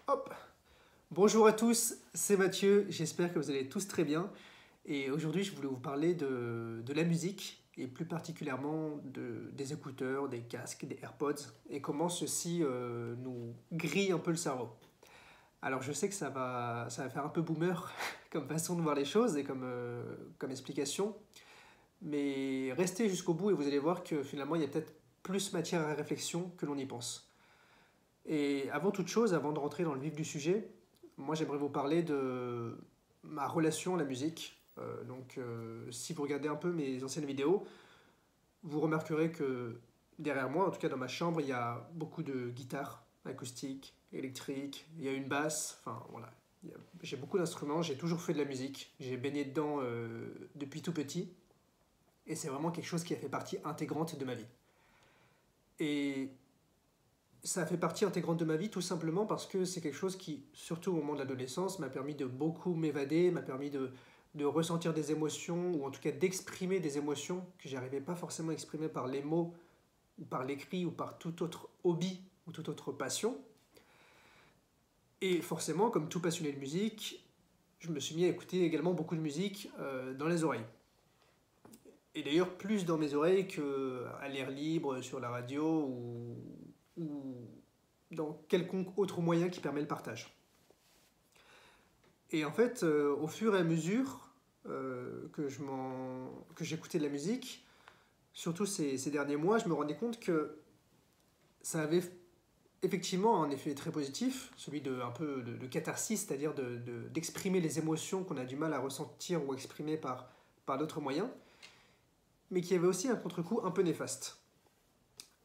Hop! Bonjour à tous, c'est Mathieu, j'espère que vous allez tous très bien. Et aujourd'hui, je voulais vous parler de la musique, et plus particulièrement des écouteurs, des casques, des AirPods, et comment ceci nous grille un peu le cerveau. Alors je sais que ça va faire un peu boomer comme façon de voir les choses et comme explication, mais restez jusqu'au bout et vous allez voir que finalement, il y a peut-être plus matière à réflexion que l'on y pense. Et avant toute chose, avant de rentrer dans le vif du sujet, moi j'aimerais vous parler de ma relation à la musique. Si vous regardez un peu mes anciennes vidéos, vous remarquerez que derrière moi, en tout cas dans ma chambre, il y a beaucoup de guitares acoustiques, électriques, il y a une basse, enfin voilà. J'ai beaucoup d'instruments, j'ai toujours fait de la musique, j'ai baigné dedans depuis tout petit, et c'est vraiment quelque chose qui a fait partie intégrante de ma vie. Et ça fait partie intégrante de ma vie tout simplement parce que c'est quelque chose qui, surtout au moment de l'adolescence, m'a permis de beaucoup m'évader, m'a permis de ressentir des émotions, ou en tout cas d'exprimer des émotions que j'arrivais pas forcément à exprimer par les mots, ou par l'écrit, ou par tout autre hobby, ou toute autre passion. Et forcément, comme tout passionné de musique, je me suis mis à écouter également beaucoup de musique dans les oreilles. Et d'ailleurs, plus dans mes oreilles qu'à l'air libre, sur la radio, ou dans quelconque autre moyen qui permet le partage. Et en fait, au fur et à mesure que j'écoutais de la musique, surtout ces derniers mois, je me rendais compte que ça avait effectivement un effet très positif, celui un peu de catharsis, c'est-à-dire d'exprimer les émotions qu'on a du mal à ressentir ou exprimer par d'autres moyens, mais qu'il y avait aussi un contre-coup un peu néfaste.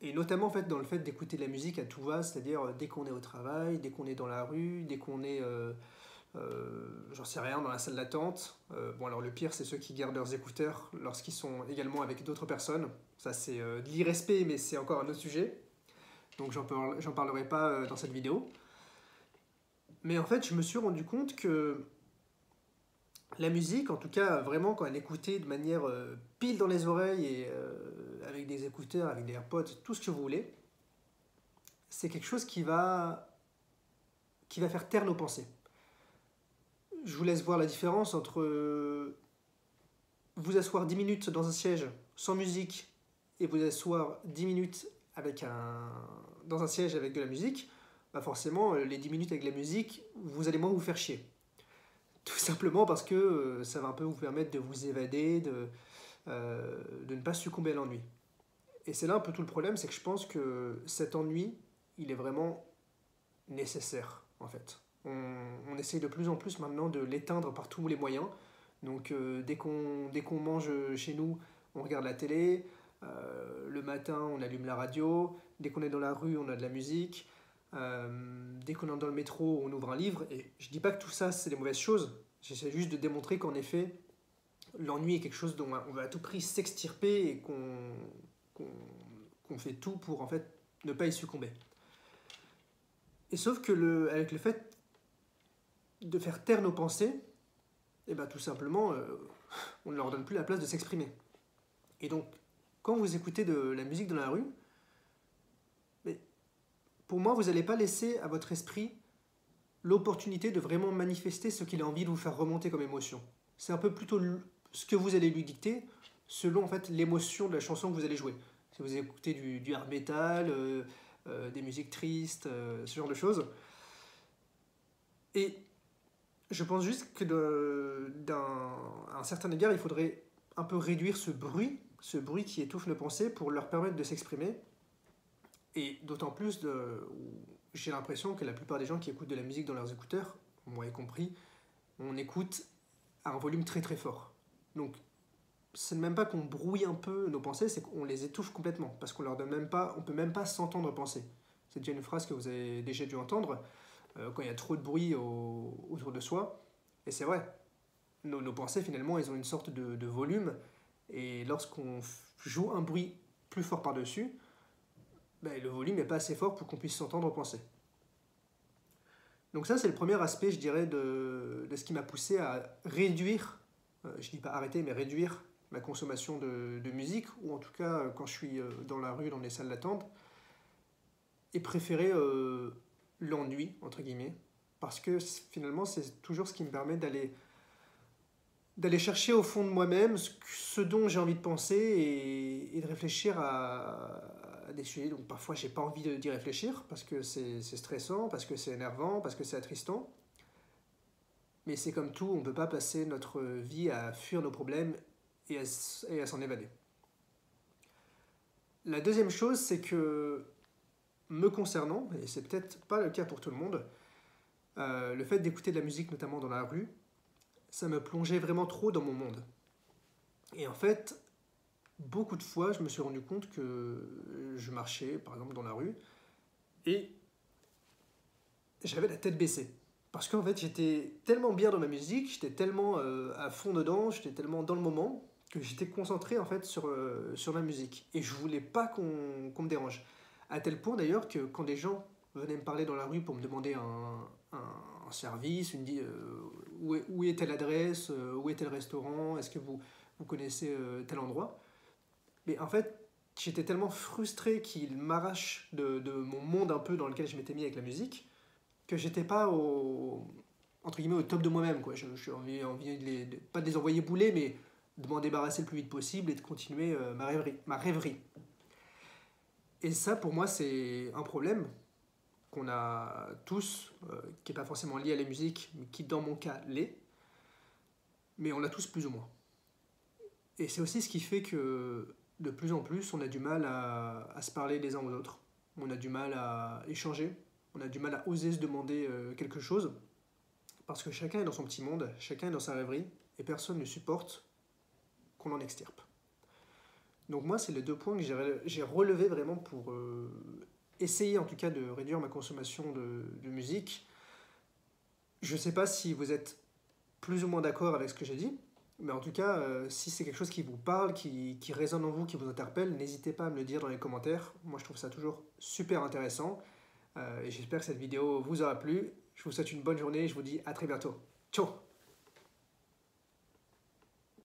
Et notamment en fait dans le fait d'écouter de la musique à tout va, c'est-à-dire dès qu'on est au travail, dès qu'on est dans la rue, dès qu'on est, j'en sais rien, dans la salle d'attente. Bon alors le pire c'est ceux qui gardent leurs écouteurs lorsqu'ils sont également avec d'autres personnes. Ça c'est de l'irrespect mais c'est encore un autre sujet. Donc j'en parlerai pas dans cette vidéo. Mais en fait je me suis rendu compte que la musique, en tout cas vraiment quand elle est écoutée de manière pile dans les oreilles et avec des écouteurs, avec des AirPods, tout ce que vous voulez, c'est quelque chose qui va faire taire nos pensées. Je vous laisse voir la différence entre vous asseoir 10 minutes dans un siège sans musique et vous asseoir 10 minutes dans un siège avec de la musique. Bah forcément, les 10 minutes avec la musique, vous allez moins vous faire chier. Tout simplement parce que ça va un peu vous permettre de vous évader, de ne pas succomber à l'ennui. Et c'est là un peu tout le problème, c'est que je pense que cet ennui, il est vraiment nécessaire en fait. On essaye de plus en plus maintenant de l'éteindre par tous les moyens. Donc dès qu'on mange chez nous, on regarde la télé. Le matin, on allume la radio. Dès qu'on est dans la rue, on a de la musique. Dès qu'on est dans le métro, on ouvre un livre. Et je dis pas que tout ça, c'est des mauvaises choses. J'essaie juste de démontrer qu'en effet, l'ennui est quelque chose dont on veut à tout prix s'extirper et qu'on qu'on fait tout pour en fait ne pas y succomber. Et sauf que avec le fait de faire taire nos pensées, et ben tout simplement, on ne leur donne plus la place de s'exprimer. Et donc, quand vous écoutez de la musique dans la rue, mais pour moi, vous n'allez pas laisser à votre esprit l'opportunité de vraiment manifester ce qu'il a envie de vous faire remonter comme émotion. C'est un peu plutôt ce que vous allez lui dicter selon en fait l'émotion de la chanson que vous allez jouer. Si vous écoutez du hard metal, des musiques tristes, ce genre de choses. Et je pense juste que d'un certain égard, il faudrait un peu réduire ce bruit qui étouffe nos pensées pour leur permettre de s'exprimer. Et d'autant plus, j'ai l'impression que la plupart des gens qui écoutent de la musique dans leurs écouteurs, moi y compris, on écoute à un volume très très fort. Donc, c'est même pas qu'on brouille un peu nos pensées, c'est qu'on les étouffe complètement, parce qu'on leur donne même pas, on peut même pas s'entendre penser. C'est déjà une phrase que vous avez déjà dû entendre quand il y a trop de bruit autour de soi. Et c'est vrai, nos pensées finalement, elles ont une sorte de volume, et lorsqu'on joue un bruit plus fort par-dessus, ben, le volume n'est pas assez fort pour qu'on puisse s'entendre penser. Donc ça, c'est le premier aspect, je dirais, de ce qui m'a poussé à réduire, je dis pas arrêter, mais réduire ma consommation de musique, ou en tout cas quand je suis dans la rue, dans les salles d'attente, et préférer l'ennui, entre guillemets, parce que finalement, c'est toujours ce qui me permet d'aller chercher au fond de moi-même ce dont j'ai envie de penser et de réfléchir à des sujets. Donc parfois, j'ai pas envie d'y réfléchir parce que c'est stressant, parce que c'est énervant, parce que c'est attristant. Mais c'est comme tout, on ne peut pas passer notre vie à fuir nos problèmes et à s'en évader. La deuxième chose, c'est que me concernant, et c'est peut-être pas le cas pour tout le monde, le fait d'écouter de la musique, notamment dans la rue, ça me plongeait vraiment trop dans mon monde. Et en fait, beaucoup de fois, je me suis rendu compte que je marchais, par exemple, dans la rue, et j'avais la tête baissée. Parce qu'en fait, j'étais tellement bien dans ma musique, j'étais tellement à fond dedans, j'étais tellement dans le moment, que j'étais concentré en fait sur ma musique. Et je voulais pas qu'on me dérange. À tel point d'ailleurs que quand des gens venaient me parler dans la rue pour me demander un service, où est telle adresse, où est tel restaurant, est-ce que vous connaissez tel endroit. Mais en fait, j'étais tellement frustré qu'ils m'arrachent de mon monde un peu dans lequel je m'étais mis avec la musique, que j'étais pas entre guillemets, au top de moi-même, quoi. J'ai envie pas de les envoyer bouler, mais de m'en débarrasser le plus vite possible et de continuer ma rêverie. Et ça, pour moi, c'est un problème qu'on a tous, qui n'est pas forcément lié à la musique, mais qui, dans mon cas, l'est. Mais on l'a tous plus ou moins. Et c'est aussi ce qui fait que, de plus en plus, on a du mal à se parler les uns aux autres. On a du mal à échanger. On a du mal à oser se demander quelque chose. Parce que chacun est dans son petit monde, chacun est dans sa rêverie, et personne ne supporte qu'on en extirpe. Donc moi, c'est les deux points que j'ai relevés vraiment pour essayer en tout cas de réduire ma consommation de musique. Je ne sais pas si vous êtes plus ou moins d'accord avec ce que j'ai dit, mais en tout cas, si c'est quelque chose qui vous parle, qui résonne en vous, qui vous interpelle, n'hésitez pas à me le dire dans les commentaires. Moi, je trouve ça toujours super intéressant. Et j'espère que cette vidéo vous aura plu. Je vous souhaite une bonne journée et je vous dis à très bientôt. Ciao!